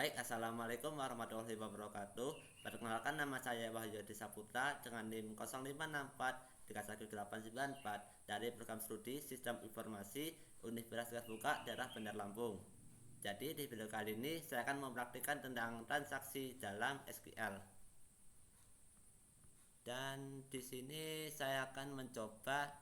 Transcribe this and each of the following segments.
Baik, Assalamualaikum warahmatullahi wabarakatuh. Perkenalkan, nama saya Wahyu Saputra dengan NIM 0564 31894 dari program studi Sistem Informasi Universitas Terbuka Daerah Bandar Lampung. Jadi di video kali ini saya akan mempraktikkan tentang transaksi dalam SQL. Dan di sini saya akan mencoba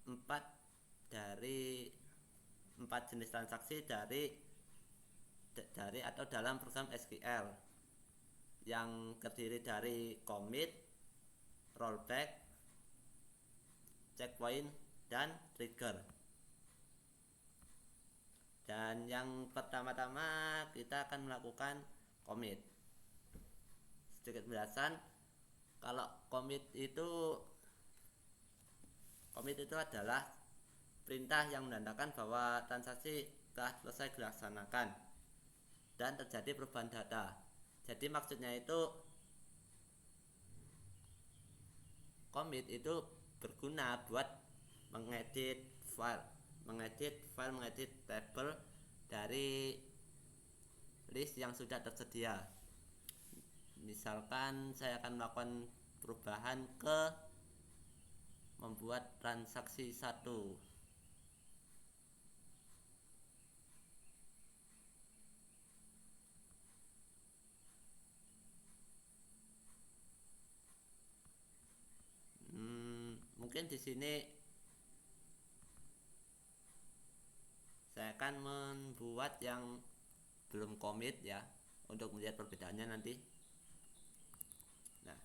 4 dari 4 jenis transaksi dari atau dalam program SQL yang terdiri dari commit, rollback, checkpoint, dan trigger. Dan yang pertama-tama kita akan melakukan commit. Sedikit penjelasan, kalau commit itu adalah perintah yang menandakan bahwa transaksi telah selesai dilaksanakan dan terjadi perubahan data. Jadi maksudnya itu commit itu berguna buat mengedit table dari list yang sudah tersedia. Misalkan saya akan melakukan perubahan ke membuat transaksi 1. Mungkin di sini saya akan membuat yang belum commit ya, untuk melihat perbedaannya nanti. Nah,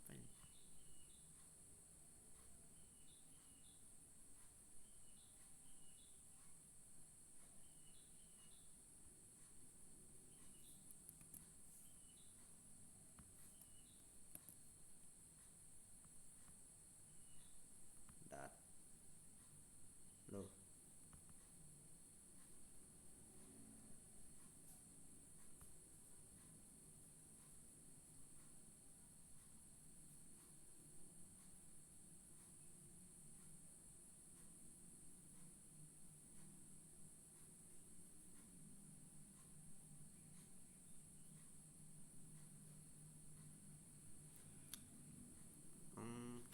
apa ini? Bentar. Loh.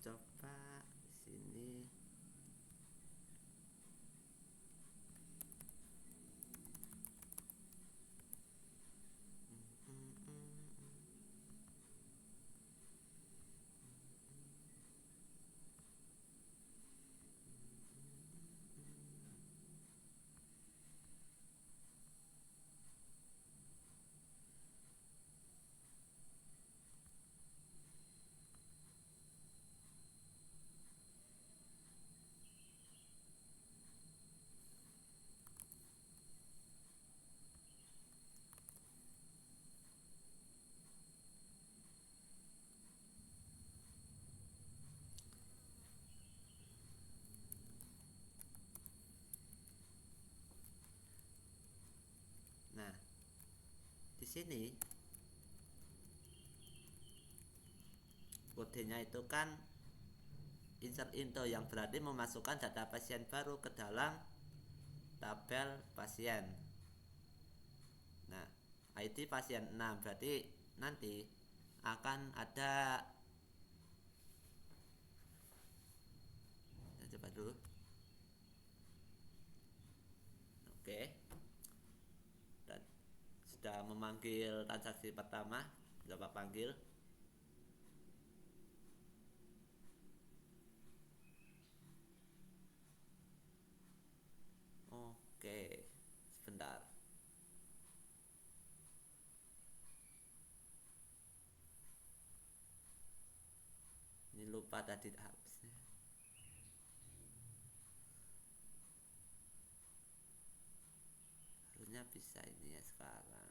Coba sini. Nah, di sini kodenya itu kan insert into, yang berarti memasukkan data pasien baru ke dalam tabel pasien. Nah, ID pasien 6 berarti nanti akan ada, kita coba dulu. Oke. Dan sudah memanggil transaksi pertama, coba panggil. Oke, sebentar. Ini lupa tadi habisnya. Harusnya bisa ini ya sekarang.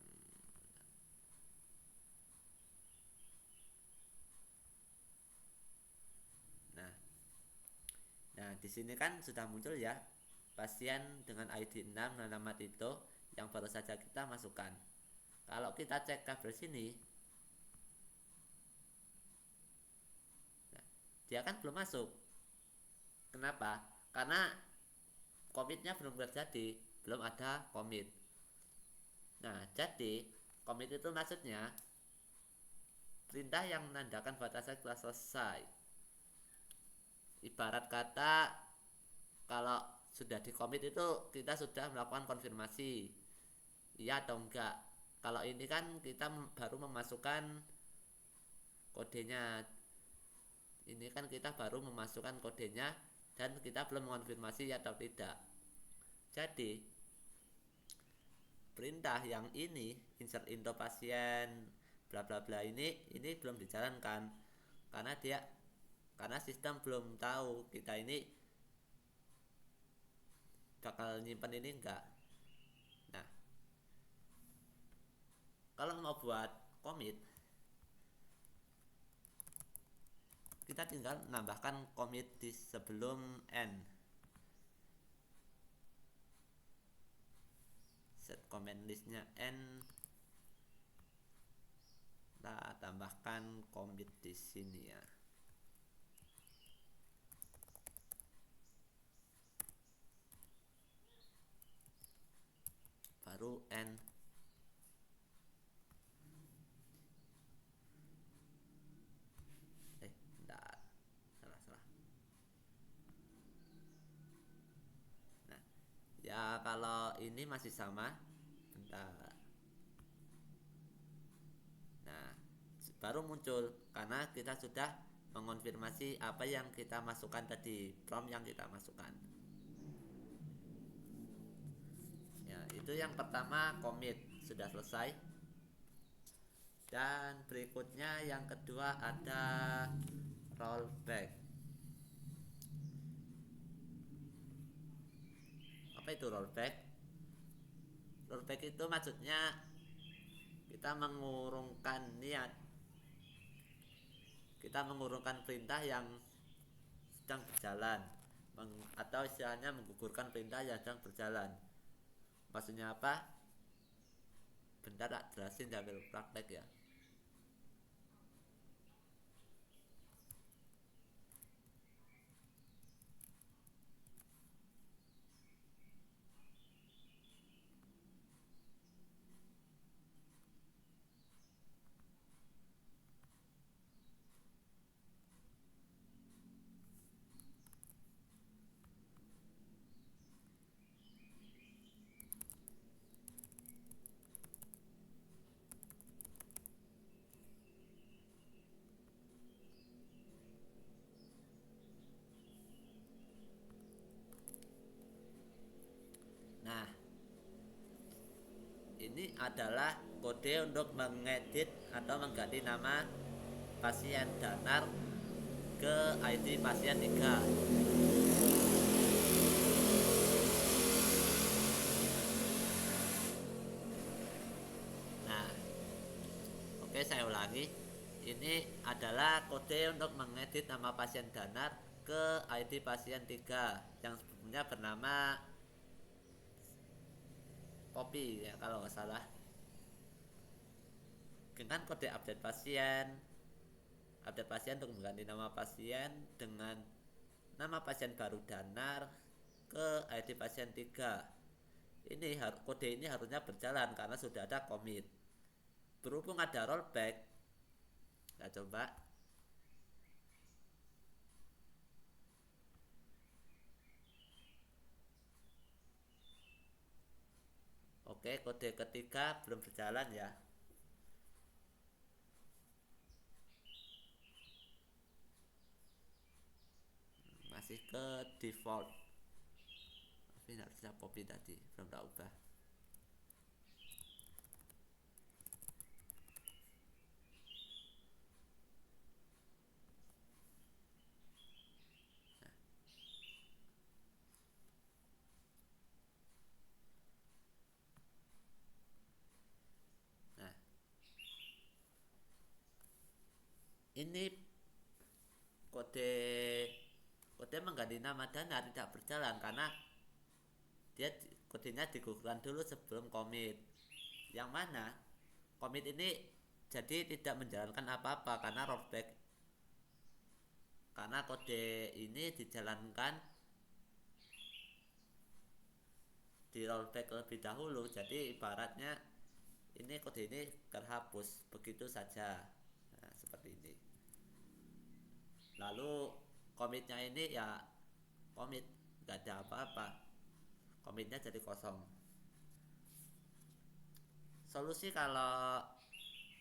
Nah, di sini kan sudah muncul ya pasien dengan ID 6 dan nama Tito yang baru saja kita masukkan. Kalau kita cek tabel sini, nah, dia kan belum masuk. Kenapa? Karena commitnya belum terjadi, belum ada commit. Nah, jadi commit itu maksudnya perintah yang menandakan batasan telah selesai. Ibarat kata kalau sudah di commit itu kita sudah melakukan konfirmasi iya atau enggak. Kalau ini kan kita baru memasukkan kodenya. Ini kan kita baru memasukkan kodenya dan kita belum mengonfirmasi ya atau tidak. Jadi perintah yang ini insert into pasien bla bla bla ini belum dijalankan karena sistem belum tahu kita ini bakal nyimpen ini enggak. Nah, kalau mau buat commit kita tinggal menambahkan commit di sebelum end. Set command listnya end, kita tambahkan commit di sini ya. Baru end. Bentar, salah. Nah, ya kalau ini masih sama. Bentar. Nah, baru muncul karena kita sudah mengonfirmasi apa yang kita masukkan tadi, prompt yang kita masukkan. Ya, itu yang pertama commit sudah selesai. Dan berikutnya yang kedua ada rollback. Apa itu rollback? Rollback itu maksudnya kita mengurungkan niat. Kita mengurungkan perintah yang sedang berjalan atau istilahnya menggugurkan perintah yang sedang berjalan. Maksudnya apa? Bentar tak jelasin sambil praktek ya. Nah, ini adalah kode untuk mengedit atau mengganti nama pasien danar ke ID pasien 3. Nah, oke saya ulangi. Ini adalah kode untuk mengedit nama pasien danar ke ID pasien 3 yang sebelumnya bernama Poppy ya kalau nggak salah. Dengan kode update pasien untuk mengganti nama pasien dengan nama pasien baru danar ke ID pasien 3. Kode ini harusnya berjalan karena sudah ada commit. Berhubung ada rollback, kita coba. Oke, kode ketiga belum berjalan ya. Masih ke default. Tapi harusnya Poppy tadi belum tak ubah. Nah, ini kode mengganti nama danar tidak berjalan karena dia kodenya digugurkan dulu sebelum commit. Yang mana commit ini jadi tidak menjalankan apa-apa karena rollback. karena kode ini dijalankan di rollback lebih dahulu, jadi ibaratnya ini kode ini terhapus begitu saja. Nah, seperti ini. Lalu komitnya ini ya komit, nggak ada apa-apa, komitnya jadi kosong. Solusi kalau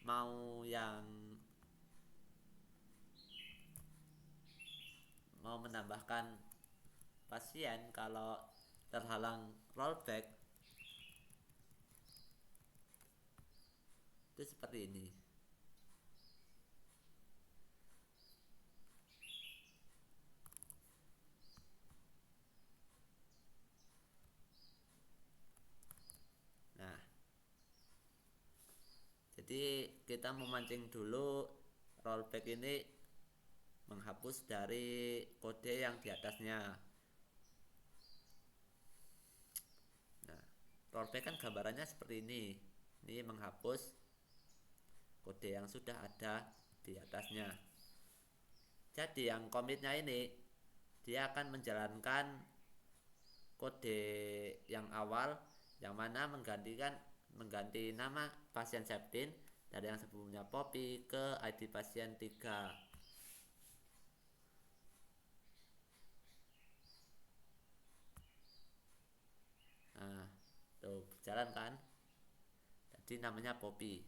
mau yang mau menambahkan pasien kalau terhalang rollback itu seperti ini. Nah, jadi kita memancing dulu rollback ini menghapus dari kode yang di atasnya. Nah, rollback kan gambarannya seperti ini. Ini menghapus kode yang sudah ada di atasnya. Jadi yang komitnya ini dia akan menjalankan kode yang awal, yang mana mengganti nama pasien Septin dari yang sebelumnya Poppy ke ID pasien 3. Nah, tuh berjalan kan? Jadi namanya Poppy.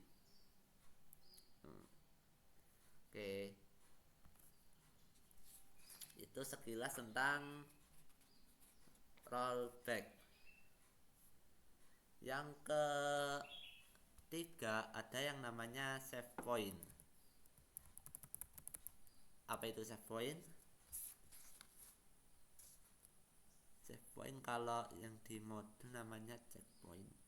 Oke. Itu sekilas tentang rollback. Yang ketiga ada yang namanya save point. Apa itu save point? Save point kalau yang di mode namanya checkpoint.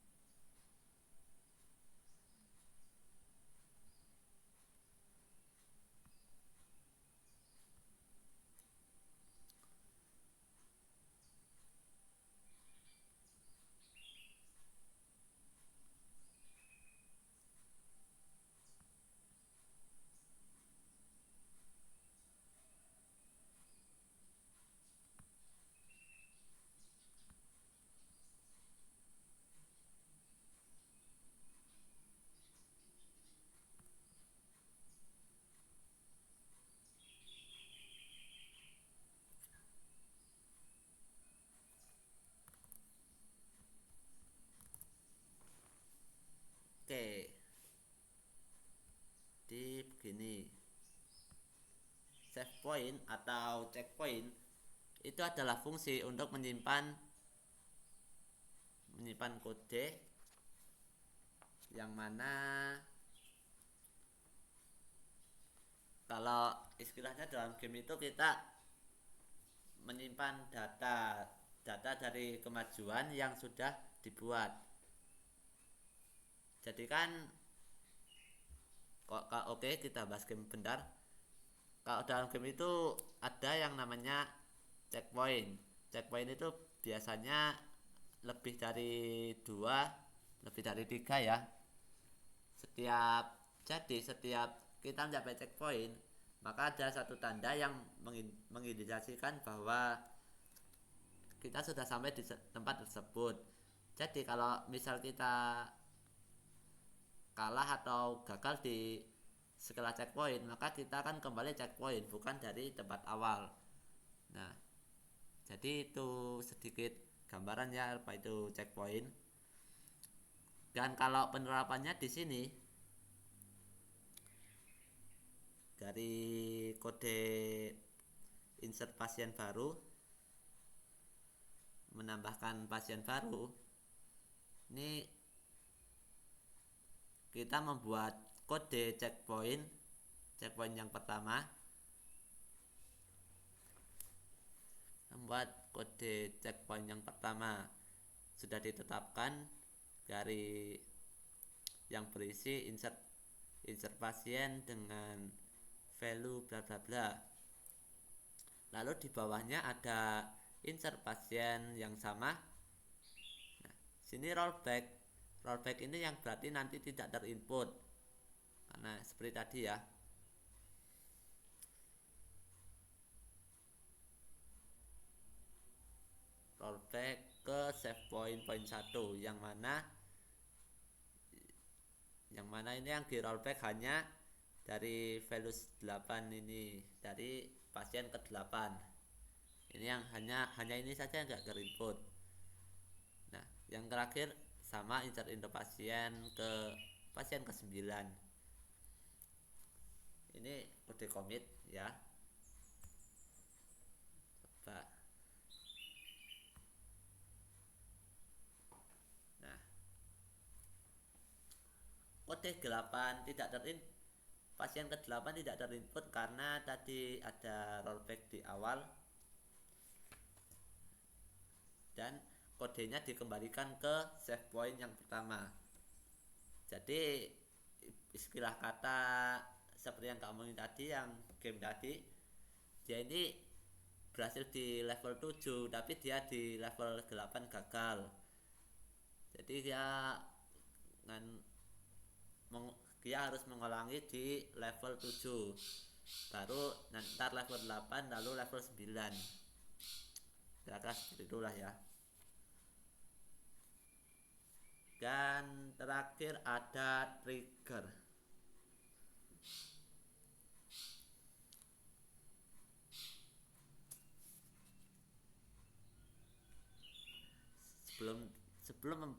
Oke, di begini. Save point atau checkpoint itu adalah fungsi untuk menyimpan kode yang mana kalau istilahnya dalam game itu kita menyimpan data dari kemajuan yang sudah dibuat. Jadi kan oke, kita bahas game bentar. Kalau dalam game itu ada yang namanya checkpoint. Checkpoint itu biasanya lebih dari 2, lebih dari 3 ya. Setiap kita mencapai checkpoint, maka ada satu tanda yang mengindikasikan bahwa kita sudah sampai di tempat tersebut. Jadi kalau misal kita kalah atau gagal di skala checkpoint, maka kita akan kembali checkpoint, bukan dari tempat awal. Nah, jadi itu sedikit gambaran ya apa itu checkpoint. Dan kalau penerapannya di sini dari kode insert pasien baru, menambahkan pasien baru, ini kita membuat kode checkpoint yang pertama, sudah ditetapkan dari yang berisi insert pasien dengan value bla bla bla. Lalu di bawahnya ada insert pasien yang sama. Nah, sini rollback ini yang berarti nanti tidak terinput, karena seperti tadi ya. rollback ke save point 1, yang mana ini yang di rollback hanya dari value 8 ini, dari pasien ke 8. Ini yang hanya ini saja yang enggak input. Nah, yang terakhir sama insert Indo pasien ke 9. Ini kode commit ya. Coba. Nah, kode 8 tidak pasien ke-8 tidak terinput karena tadi ada rollback di awal dan kodenya dikembalikan ke save point yang pertama. Jadi istilah kata seperti yang kamu omongin tadi, yang game tadi, dia ini berhasil di level 7 tapi dia di level 8 gagal. Jadi dia harus mengulangi di level 7, baru nanti level 8, lalu level 9. Kira-kira seperti itulah ya. Dan terakhir ada trigger. Sebelum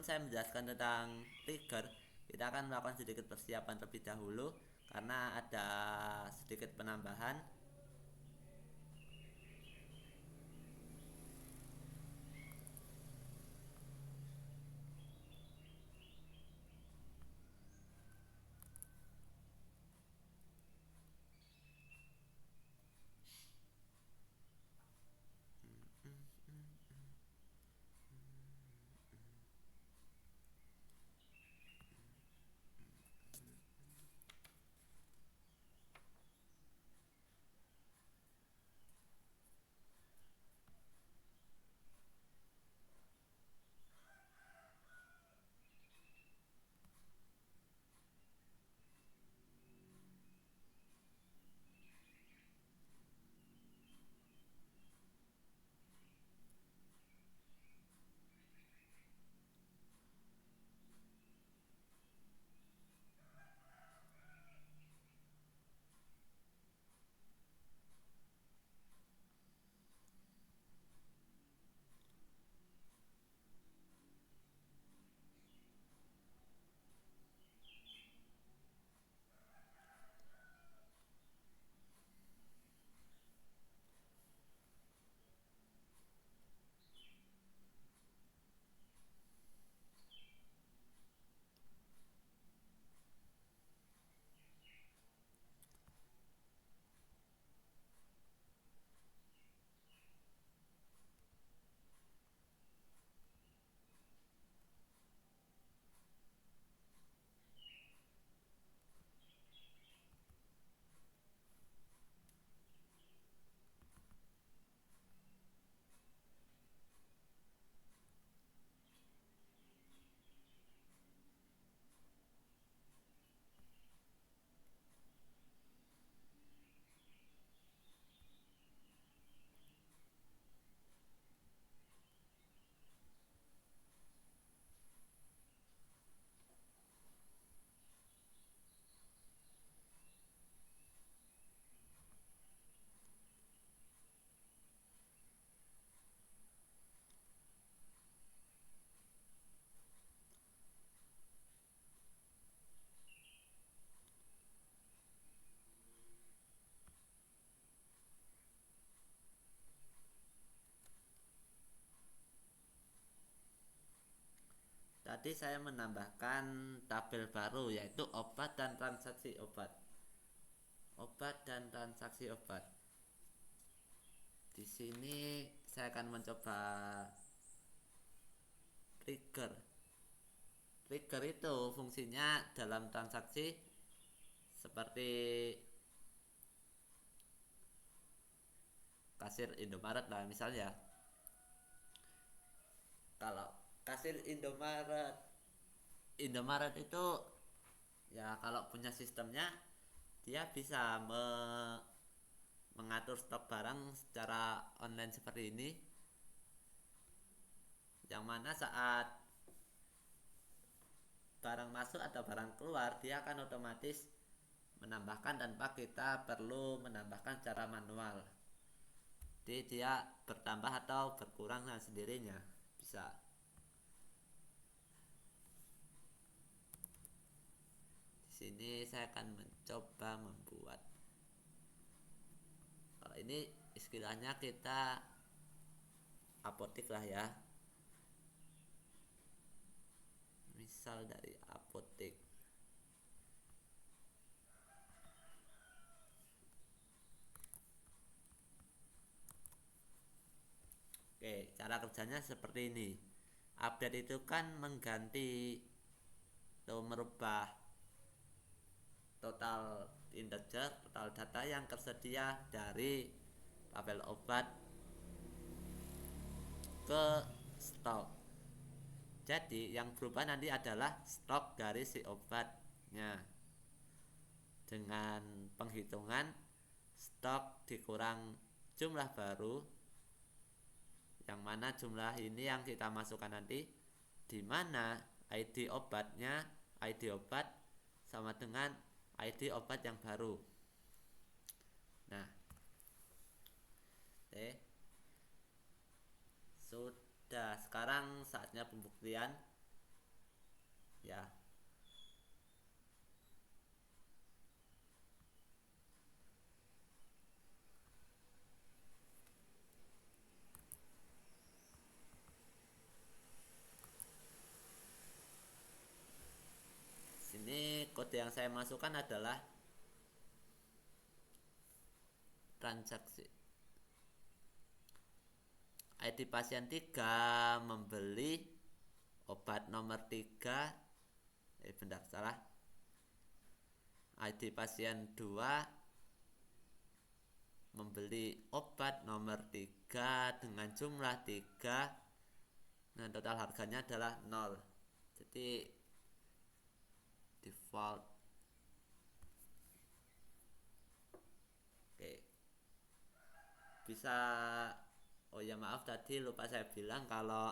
saya menjelaskan tentang trigger, kita akan melakukan sedikit persiapan terlebih dahulu karena ada sedikit penambahan. Tadi saya menambahkan tabel baru yaitu obat dan transaksi obat. Obat dan transaksi obat. Di sini saya akan mencoba trigger. Trigger itu fungsinya dalam transaksi seperti kasir Indomaret lah misalnya. Kalau kasir Indomaret itu ya kalau punya sistemnya dia bisa mengatur stok barang secara online seperti ini, yang mana saat barang masuk atau barang keluar dia akan otomatis menambahkan tanpa kita perlu menambahkan secara manual. Jadi dia bertambah atau berkurang dengan sendirinya bisa. Di sini saya akan mencoba membuat. Kalau ini istilahnya kita apotik lah ya. Misal dari apotik. Oke, cara kerjanya seperti ini. Update itu kan mengganti atau merubah total integer, total data yang tersedia dari tabel obat ke stok. Jadi yang berubah nanti adalah stok dari si obatnya. Dengan penghitungan stok dikurang jumlah baru, yang mana jumlah ini yang kita masukkan nanti, di mana ID obatnya, ID obat sama dengan ID obat yang baru. Nah, oke. Sudah, sekarang saatnya pembuktian. Ya. Sini kode yang saya masukkan adalah transaksi. ID pasien 3 membeli obat nomor 3. Bentar, salah. ID pasien 2 membeli obat nomor 3 dengan jumlah 3 dan total harganya adalah 0. Jadi default. Oke. Bisa, oh ya maaf tadi lupa saya bilang kalau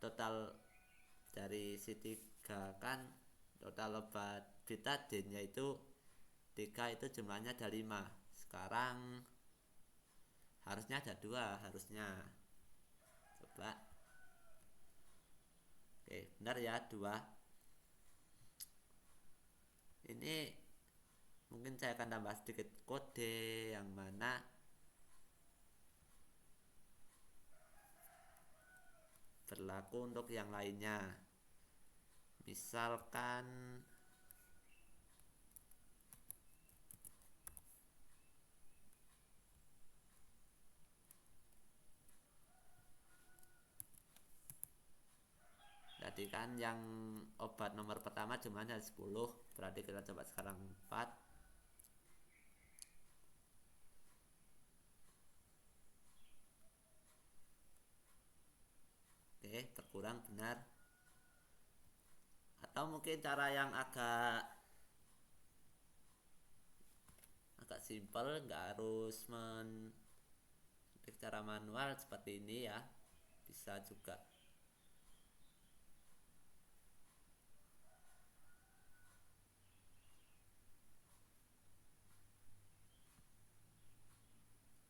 total dari si 3 kan total obat betadine yaitu 3 itu jumlahnya ada 5. Sekarang harusnya ada 2 harusnya. Coba. Oke, benar ya 2. Ini mungkin saya akan tambah sedikit kode yang mana berlaku untuk yang lainnya. Misalkan tadi kan yang obat nomor pertama jumlahnya 10, berarti kita coba sekarang 4. Oke, berkurang benar. Atau mungkin cara yang agak simpel, nggak harus secara manual seperti ini ya, bisa juga.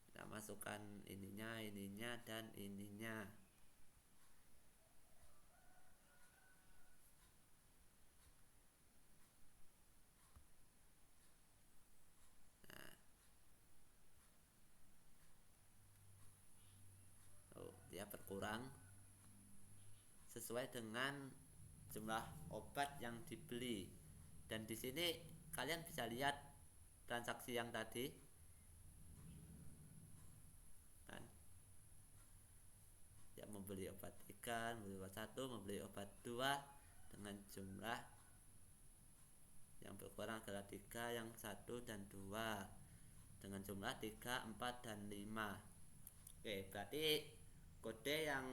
Kita masukkan ininya dan ininya. Dia berkurang sesuai dengan jumlah obat yang dibeli. Dan di sini kalian bisa lihat transaksi yang tadi kan, ya membeli obat 3, membeli obat 1, membeli obat 2 dengan jumlah yang berkurang adalah 3, yang 1 dan 2 dengan jumlah 3, 4 dan 5. Oke, berarti kode yang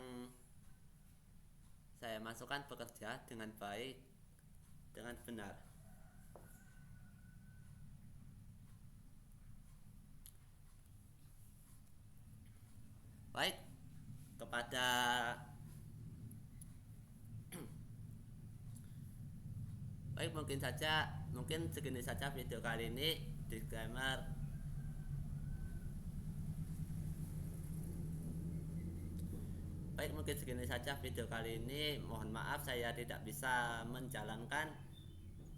saya masukkan bekerja dengan baik, dengan benar. pada baik, mungkin segini saja video kali ini. Disclaimer, baik, mungkin segini saja video kali ini. Mohon maaf saya tidak bisa menjalankan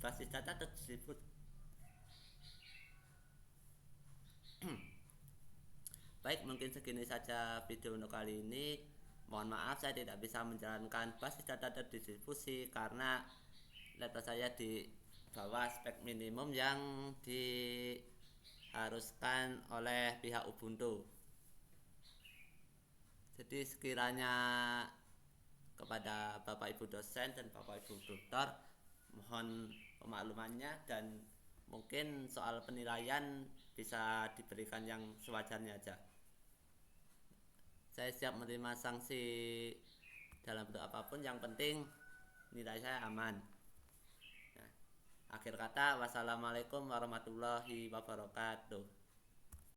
basis data tersebut. Baik, mungkin segini saja video untuk kali ini. Mohon maaf saya tidak bisa menjalankan basis data terdistribusi karena laptop saya di bawah spek minimum yang diharuskan oleh pihak Ubuntu. Jadi sekiranya kepada Bapak Ibu dosen dan Bapak Ibu tutor, mohon pemaklumannya, dan mungkin soal penilaian bisa diberikan yang sewajarnya aja. Saya siap menerima sanksi dalam bentuk apapun, yang penting nilai saya aman. Nah, akhir kata, wassalamualaikum warahmatullahi wabarakatuh.